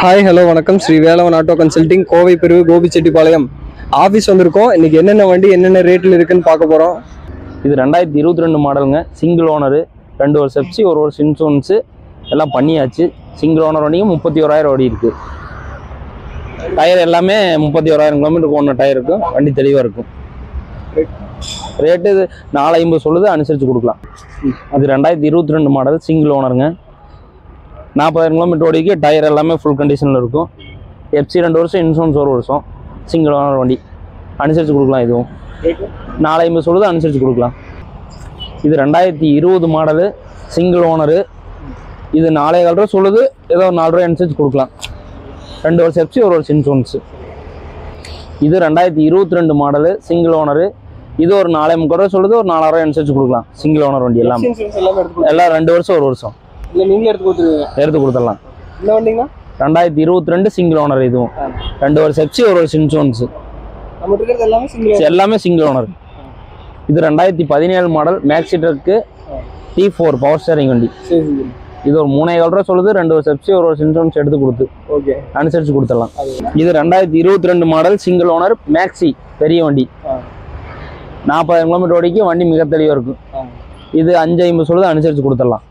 Hi hello வணக்கம் Sri Velavan auto consulting Kovai பிரிவு Gobichettipalayam office வந்திருக்கோம். இன்னைக்கு என்னென்ன வண்டி என்னென்ன ரேட்டில் இருக்குன்னு பார்க்க போகிறோம். இது 2022 மாடலுங்க. சிங்கிள் ஓனரு, 2 வருஷம் செப்சி, 1 வருஷம் இன்சூரன்ஸு எல்லாம் பண்ணியாச்சு. சிங்கிள் ஓனர் வண்டிங்க 31,000 ஓடி இருக்குது. டயர் எல்லாமே 31,000 கிலோமீட்டருக்கு ஒன்று டயர் இருக்கும். வண்டி தெளிவாக இருக்கும். ரேட்டு இது 450 சொல்லுது, அனுசரித்து கொடுக்கலாம். அது 2022 மாடல் சிங்கிள் ஓனருங்க. 40,000 கிலோமீட்டர் ஓடிக்கு. டயர் எல்லாமே ஃபுல் கண்டிஷனில் இருக்கும். எஃப்சி 2 வருஷம், இன்சூரன்ஸ் 1 வருஷம். சிங்கிள் ஓனர் வண்டி அனுசரித்து கொடுக்கலாம். இதுவும் 450 சொல்லுது, அனுசரித்து கொடுக்கலாம். இது 2020 மாடலு சிங்கிள் ஓனரு. இது 4,400 ரூபா சொல்லுது, ஏதோ 4 ரூபாய் அனுசரித்து கொடுக்கலாம். 2 வருஷம் எஃப்சி, 1 வருஷம் இன்சூரன்ஸு. இது 2022 மாடலு சிங்கிள் ஓனரு. இது ஒரு 4,300 ரூபா சொல்லுது, ஒரு 4,000 ரூபாய் அனுசரித்து கொடுக்கலாம். சிங்கிள் ஓனர் வண்டி எல்லாமே எல்லாம் 2 வருஷம் 1 வருஷம் எடுத்து கொடுத்துடலாம். 2022 சிங்கிள் ஓனர். இதுவும் 2 வருஷம் எஃப்சி, 1 வருஷம் இன்சூரன்ஸு. எல்லாமே சிங்கிள் ஓனர். இது 2017 model maxi truck T4 power steering வண்டி. இது ஒரு 3,400 ரூபா சொல்லுது, 2 வருஷம் எஃப்சி, 1 வருஷம் இன்சூரன்ஸ் எடுத்து கொடுத்து அனுசரித்து கொடுத்துடலாம். இது 2022 மாடல் சிங்கிள் ஓனர் மேக்ஸி பெரிய வண்டி. 40,000 கிலோமீட்டர் ஓடிக்கு. வண்டி மிக தெளிவாக இருக்கும். இது 550 சொல்லுது, அனுசரித்து கொடுத்துடலாம்.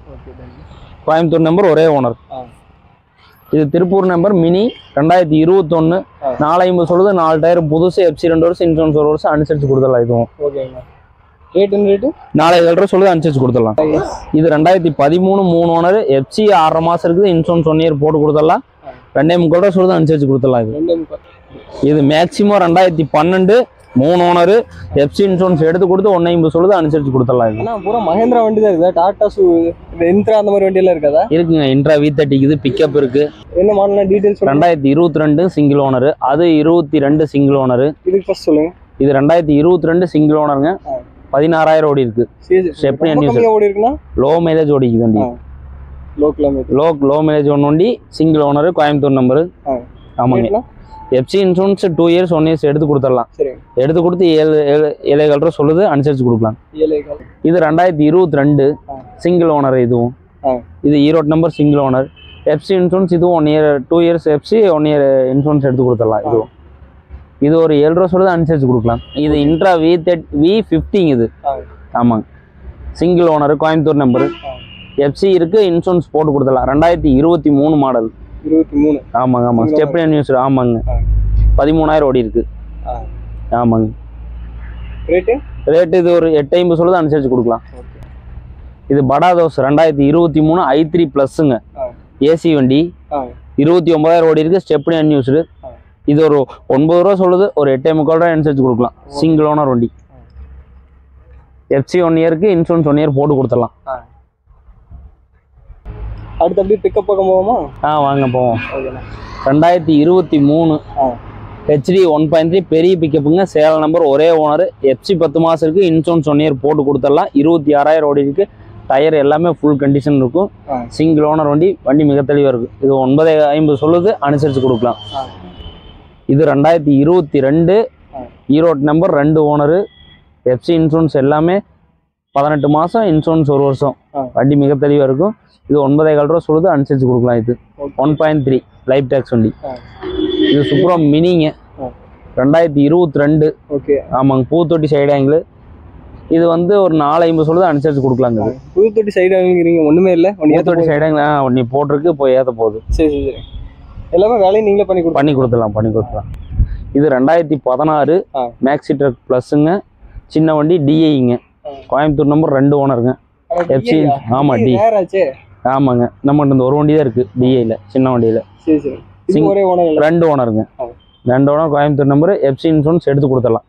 கோயம்புத்தூர் நம்பர், ஒரே ஓனர். இது திருப்பூர் நம்பர் மினி 2021. 450 சொல்லுது, 4 டயர் புதுசு, எஃப்சி 2 வருஷம், இன்சூரன்ஸ் 1 வருஷம், அனுசரித்து கொடுத்துடலாம். இதுவும் 4,700 ரூபா சொல்லுது, அனுசரித்து கொடுத்துடலாம். இது 2013 3 ஓனர் எஃப்சி 6.5 மாதம் இருக்குது, இன்சூரன்ஸ் 1 இயர் போட்டு கொடுத்துடலாம். 2,300 ரூபா சொல்லுது, அனுசரித்து கொடுத்துடலாம். இது மேக்சிமம் 2012 3 ஓனர் எஃப்சி, இன்சூரன்ஸ் எடுத்து கொடுத்து 150 சொல்லுது, அனுசரித்து கொடுத்துடலாம். பூரா மஹேந்திரா வண்டி தான் இருக்குது. டாடா இன்ட்ரா அந்த மாதிரி வண்டியெல்லாம் இருக்காதா? இருக்குங்க. இன்ட்ரா V30 இது பிக்கப் இருக்கு. என்ன மாடல் டீடைல்ஸ்? 2022 single owner. அது 22 சிங்கிள் ஓனர். இதுக்கு ஃபர்ஸ்ட் சொல்லுங்க. இது 2022 சிங்கிள் ஓனருங்க. 16,000 ஓடி இருக்கு. லோ மைலேஜ் ஓடிக்குது வண்டி. லோ மைலேஜ் வண்டி சிங்கிள் ஓனர், கோயம்புத்தூர் நம்பரு. ஆமாங்க. எஃப்சி இன்சூரன்ஸ் 2 இயர்ஸ் 1 இயர்ஸ் எடுத்து கொடுத்துடலாம். எடுத்து கொடுத்து 7,700 ரூபா சொல்லுது, அனுசரித்து கொடுக்கலாம். இது 2022 சிங்கிள் ஓனர். இதுவும் இது Erode number single owner. FC insurance இதுவும் 1 year 2 years FC 1 year insurance எடுத்து கொடுத்துடலாம். இதுவும் இது ஒரு 7 ரூபா சொல்லுது, அனுசரித்து கொடுக்கலாம். இது இன்ட்ரா V50 இது. ஆமாங்க. Single owner, Coimbatore number. FC இருக்கு, இன்சூரன்ஸ் போட்டு கொடுத்துடலாம். 2023 மாடல். 23. ஆமாங்க. ஆமாங்க. Stepney news. ஆமாங்க. 13,000 ஓடி இருக்கு. ஆமாங்க. ரேட்டு இது ஒரு 850 சொல்லுது, அனுசரித்து கொடுக்கலாம். இது படா தோஸ் 2023 i3 ப்ளஸ்ஸுங்க. ஏசி வண்டி. 29,000 ஓடி இருக்கு. Stepney unused. இது ஒரு 9 ரூபா சொல்லுது, ஒரு 8,300 ரூபாய் அனுசரித்து கொடுக்கலாம். சிங்கிள் ஓனர் வண்டி. எஃப்சி 1 இயருக்கு, இன்சூரன்ஸ் 1 இயர் போட்டு கொடுத்துடலாம். அடுத்து அப்படியே பிக்கப் பக்கம் போவோமா? வாங்க போவோம். 2023 HD 1.3 பெரிய பிக்கப்புங்க. சேலம் நம்பர், ஒரே ஓனர். எஃப்சி 10 மாதம் இருக்குது, இன்சூரன்ஸ் 1 இயர் போட்டு கொடுத்துடலாம். 26,000 ஓடி இருக்குது. டயர் எல்லாமே ஃபுல் கண்டிஷன் இருக்கும். சிங்கிள் ஓனர் வண்டி. வண்டி மிக தெளிவாக இருக்குது. இது 950 சொல்லுது, அனுசரித்து கொடுக்கலாம். இது 2022 Erode number 2 owner. FC insurance எல்லாமே 18 மாதம், இன்சூரன்ஸ் 1 வருஷம். வண்டி மிக தெளிவாக இருக்கும். இது 9,400 ரூபா சொல்லுது, அனுசரித்து கொடுக்கலாம். இது 1.3 லைஃப் டேக்ஸ் வண்டி. இது சூப்பராக மினிங்க. 2022. ஆமாங்க. பூத்தொட்டி சைடு ஆங்கிள். இது வந்து ஒரு 450 சொல்லுது, அனுசரித்து கொடுக்கலாங்க. பூத்தொட்டி சைடு ஆங்கிள் ஒன்றுமே இல்லை. பூத்தொட்டி சைடு ஆங்கிள் ஒன்று போட்டிருக்கு, போய் ஏற்ற போகுது. சரி. எல்லாமே வேலையும் நீங்களே பண்ணி கொடுத்துடலாம். இது 2016 மேக்ஸி ட்ரக் ப்ளஸ்ஸுங்க. சின்ன வண்டி DIங்க. கோயம்புத்தூர் நம்பர் 2 ஓனருங்க. எஃப்சி. ஆமாம். டி. ஆமாங்க. நம்மகிட்ட இந்த ஒரு வண்டி தான் இருக்குது DIயில், சின்ன வண்டியில். 2 ஓனருங்க. 2 owner, Coimbatore number. FC insurance எடுத்து கொடுத்துடலாம்.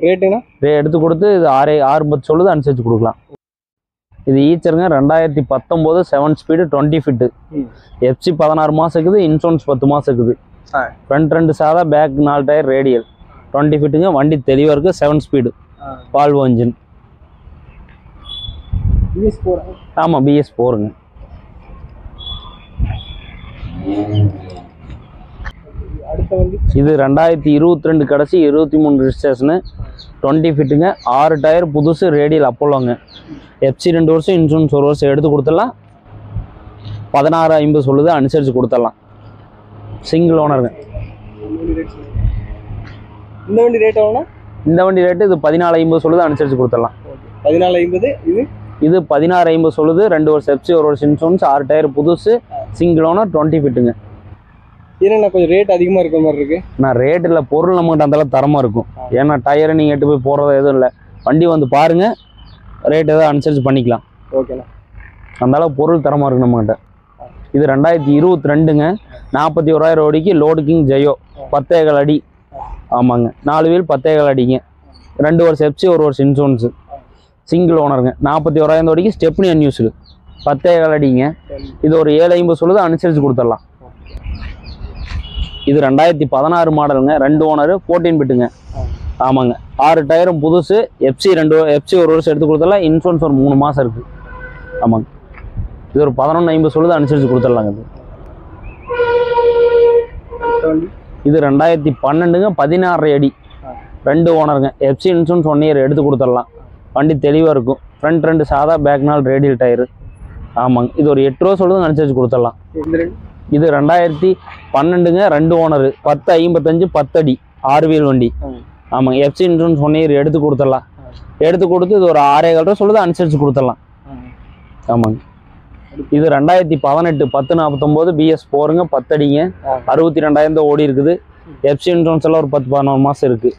ரேட்டுங்க எடுத்து கொடுத்து இது 650 சொல்லுது, அனுசரித்து கொடுக்கலாம். இது ஈச்சருங்க. 2019 7 ஸ்பீடு 20 ஃபிட்டு. எஃப்சி 16 மாதம் இருக்குது, இன்சூரன்ஸ் 10 மாதம் இருக்குது. ஃப்ரண்ட் 2 சாதா, பேக் 4 டயர், ரேடியல் 20 ஃபிட்டுங்க. வண்டி தெளிவாக இருக்குது. 7 ஸ்பீடு வால்வோ இன்ஜின். ஆமாம். BS4ங்க. இது 2022 கடைசி 23 ரிஜிஸ்ட்ரேஷனு. 20 ஃபிட்டுங்க. 6 டயர் புதுசு, ரேடியல் அப்போலோங்க. எஃப்சி 2 வருஷம், இன்சூரன்ஸ் 1 வருஷம் எடுத்து கொடுத்துடலாம். 1650 சொல்லுது, அனுசரித்து கொடுத்துடலாம். சிங்கிள் ஓனருங்க. இந்த வண்டி ரேட் எவ்வளோண்ணா? இந்த வண்டி ரேட்டு இது 14,50 சொல்லுது, அனுசரித்து கொடுத்துடலாம். 14,50. இது 16,50 சொல்லுது. 2 வருஷம் எஃப்சி, 1 வருஷம் இன்சூரன்ஸ், 6 டயர் புதுசு, சிங்கிள் ஓனர், 20 ஃபிட்டுங்க. ஏன்னா கொஞ்சம் ரேட் அதிகமாக இருக்கிற மாதிரி இருக்கு. நான் ரேட் இல்லை, பொருள் நம்மகிட்ட அந்தளவு தரமாக இருக்கும். ஏன்னா டயரை நீங்கள் எட்டு போய் போடுறது எதுவும் இல்லை. வண்டி வந்து பாருங்கள், ரேட் எதாவது அனுசரித்து பண்ணிக்கலாம். ஓகேண்ணா. அந்தளவு பொருள் தரமாக இருக்குது நம்மகிட்ட. இது 2022ங்க. 41,000 ஓடிக்கு லோடு கிங் ஜெயோ 10 அடி. ஆமாங்க, 4 வீல் 10 அடிங்க. 2 வருஷம் எஃப்சி, 1 வருஷம் இன்சூரன்ஸு, சிங்கிள் ஓனருங்க. 41,000 ஓடிக்கு ஸ்டெப்னி அன்யூஸ்டு 10 அடிங்க. இது ஒரு 7,50 சொல்லுது, அனுசரித்து கொடுத்துடலாம். இது 2016 மாடலுங்க. 2 ஓனரு, 14 பிட்டுங்க. ஆமாங்க, 6 டயரும் புதுசு, எஃப்சி 1 வருஷம் எடுத்து கொடுத்துடலாம். இன்சூரன்ஸ் ஒரு 3 மாதம் இருக்குது. ஆமாங்க, இது ஒரு 11,50 சொல்லுது, அனுசரித்து கொடுத்துடலாங்க. இது 2012ங்க. 16 அடி, 2 ஓனருங்க. எஃப்சி இன்சூரன்ஸ் 1 இயர் எடுத்து கொடுத்துடலாம். வண்டி தெளிவாக இருக்கும். ஃப்ரண்ட் 2 சாதா, பேக் 4 ரேடியல் டயரு. ஆமாங்க, இது ஒரு 8 ரூபா சொல்லுது, அனுசரித்து கொடுத்துடலாம். இது 2012ங்க. 2 ஓனரு, 10,55, 10 அடி, 6 வீல் வண்டி. ஆமாங்க, எஃப்சி இன்சூரன்ஸ் 1 இயர் எடுத்து கொடுத்துடலாம். எடுத்து கொடுத்து இது ஒரு 6,15 ரூபா சொல்லுது, அனுசரித்து கொடுத்துடலாம். ஆமாங்க, இது 2018 1049 பிஎஸ் 4ங்க. 10 அடிங்க, 62,000 ஓடி இருக்குது. எஃப்சி இன்சூரன்ஸ் எல்லாம் ஒரு 10-11 மாதம் இருக்குது.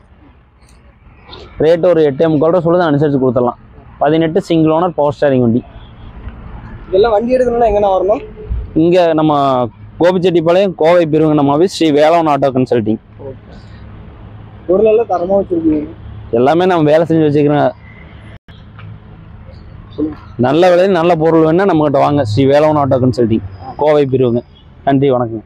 ரேட்டு ஒரு 8,45 ரூபா சொல்லுது, அனுசரித்து கொடுத்துடலாம். 18 சிங்கிள் ஓனர், பவர் ஸ்டேரிங் வண்டி. இதெல்லாம் வண்டி எடுக்கணும்னா எங்கன்னா வரணும்? இங்கே நம்ம கோபிச்செட்டிப்பாளையம் கோவை பிரிவுங்க. நம்ம office Shri Velavan auto consulting. பொருளெல்லாம் தரமாக வச்சுருக்கீங்க. எல்லாமே நம்ம வேலை செஞ்சு வச்சுக்கிறோம். நல்ல விலையில் நல்ல பொருள் வேணால் நம்மகிட்ட வாங்க. ஸ்ரீ வேலவன் ஆட்டோ கன்சல்டிங், கோவை பிரிவுங்க. நன்றி, வணக்கம்.